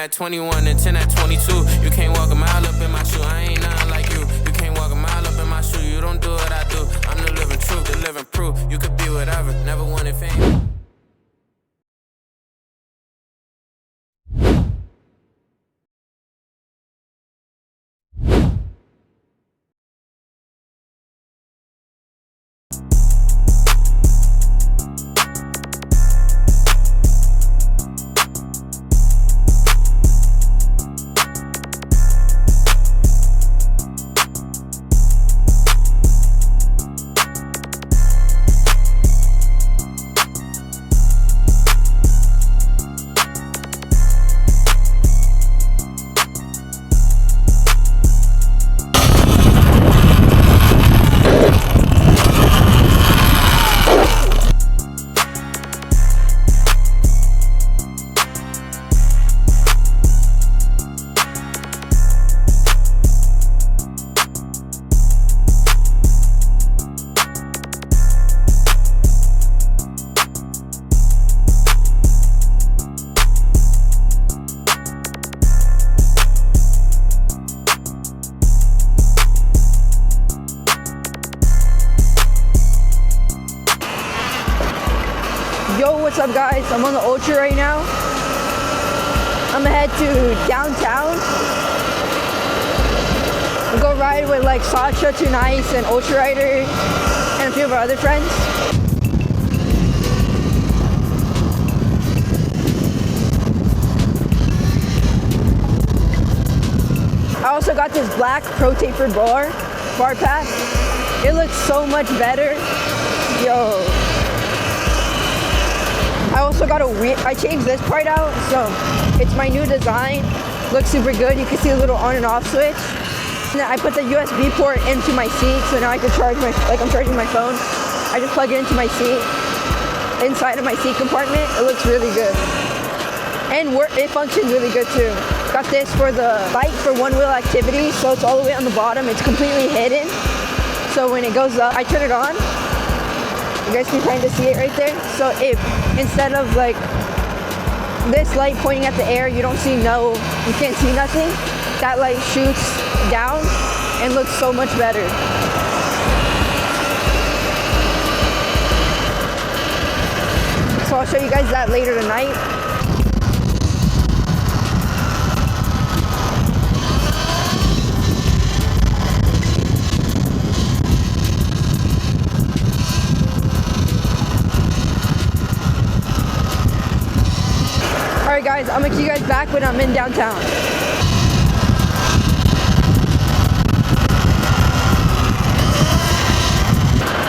at 21 and 10 at 22. You can't walk a mile up in my shoe. I ain't nothing like you. You can't walk a mile up in my shoe. You don't do what I do. I'm the living truth, the living proof. You could be whatever, never wanted fame. Yo, what's up guys? I'm on the Ultra right now. I'm gonna head to downtown. We'll go ride with like Sasha, Too Nice, and Ultra Rider, and a few of our other friends. I also got this black pro tapered bar pack. It looks so much better. Yo. I also got I changed this part out, so it's my new design. Looks super good. You can see a little on and off switch. And then I put the USB port into my seat, so now I can charge I'm charging my phone. I just plug it into my seat, inside of my seat compartment. It looks really good. And it functions really good too. Got this for the bike for one wheel activity, so it's all the way on the bottom. It's completely hidden. So when it goes up, I turn it on. You guys can kind of see it right there. So instead of like this light pointing at the air, you can't see nothing. That light shoots down and looks so much better. So I'll show you guys that later tonight. Alright guys, I'm gonna see you guys back when I'm in downtown.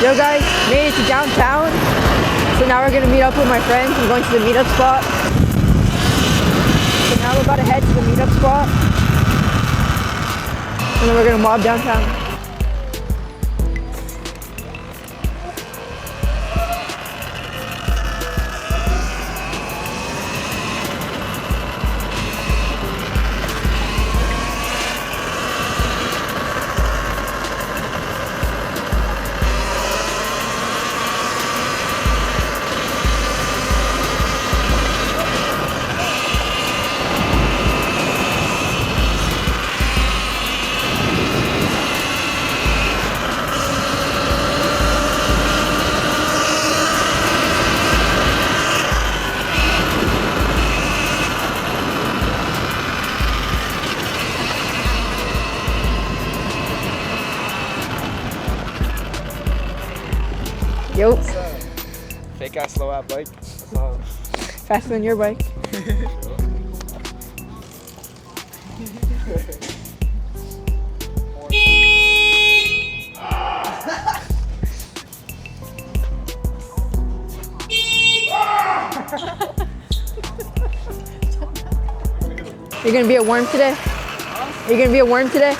Yo guys, made it to downtown. So now we're gonna meet up with my friends. I'm going to the meetup spot. So now we're about to head to the meetup spot. And then we're gonna mob downtown. Yo. Fake ass slow ass bike. Faster than your bike. You're gonna be a worm today? You're gonna be a worm today?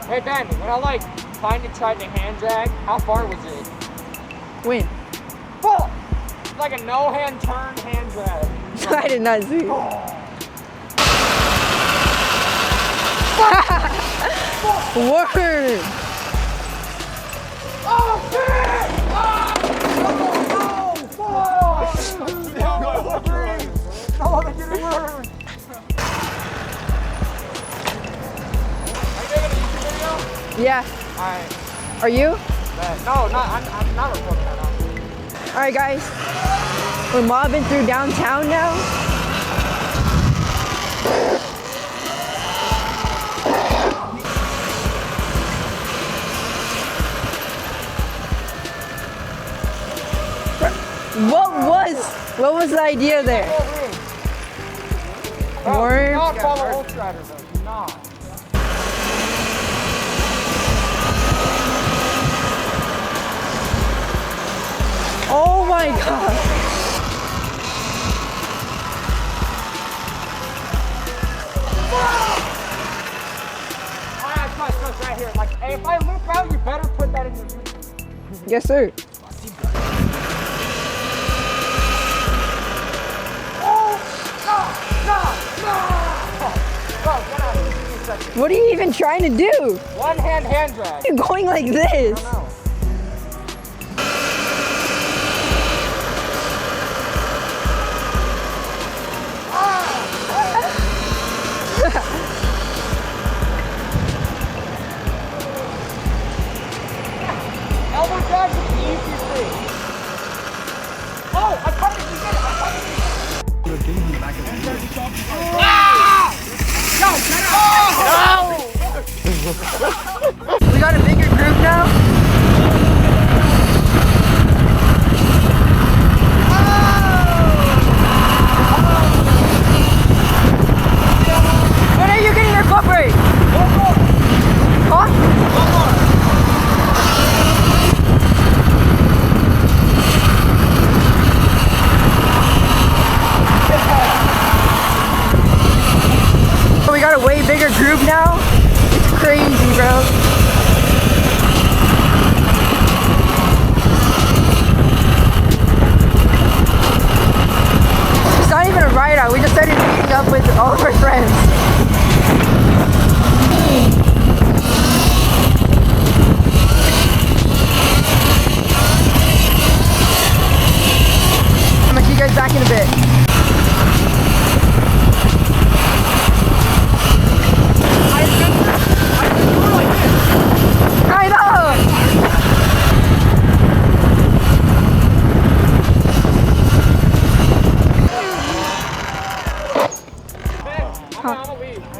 Hey Ben, when I finally tried to hand drag, how far was it? When? Oh! It's like a no hand turn hand drag. I did not see. Word! Oh shit! Oh, no! Alright. Are you? No, I'm not recording right now. Alright guys, we're mobbing through downtown now. What was the idea there? Bro, do not follow Ultra Rider though, do not. Oh my god. Alright, trust right here. Like, hey, if I loop out, you better put that in your YouTube. Yes, sir. What are you even trying to do? One hand drag. You're going like this. I don't know. Elbow drag is the easiest thing. Oh, I perfectly did it. We got a bigger group now. When are you getting your foot brake? Huh? We got a way bigger group now. It's crazy, bro. It's not even a ride out. We just started meeting up with all of our friends. I'm gonna see you guys back in a bit. I know!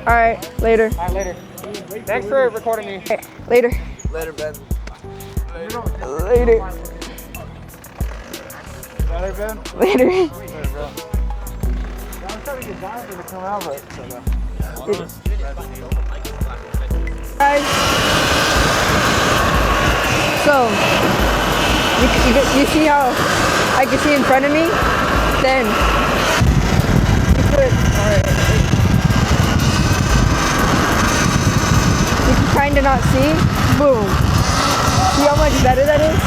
Alright, later. Alright, later. Thanks for recording me. Okay, later. Later, Ben. Later. Later, Ben. Later. Later, bro. I'm trying to get down to come out, but Guys, so you see how I can see in front of me? Then you can kind of not see. Boom. See how much better that is?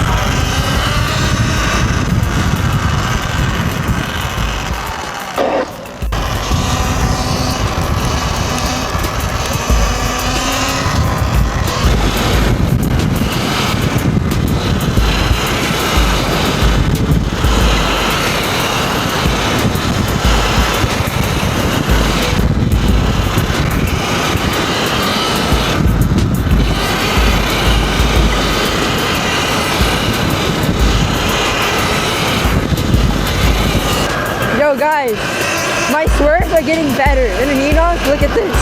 Yo guys, my swerves are getting better. And you know, look at this.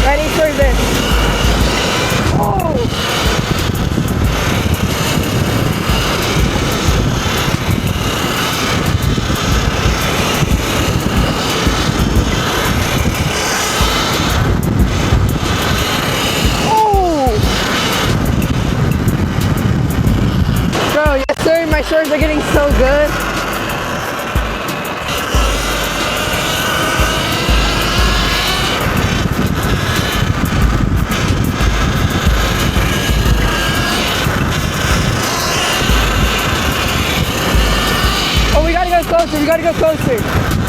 Ready for this. Oh! Bro, yes sir, my shorts are getting so good. Oh, we gotta go closer, we gotta go closer.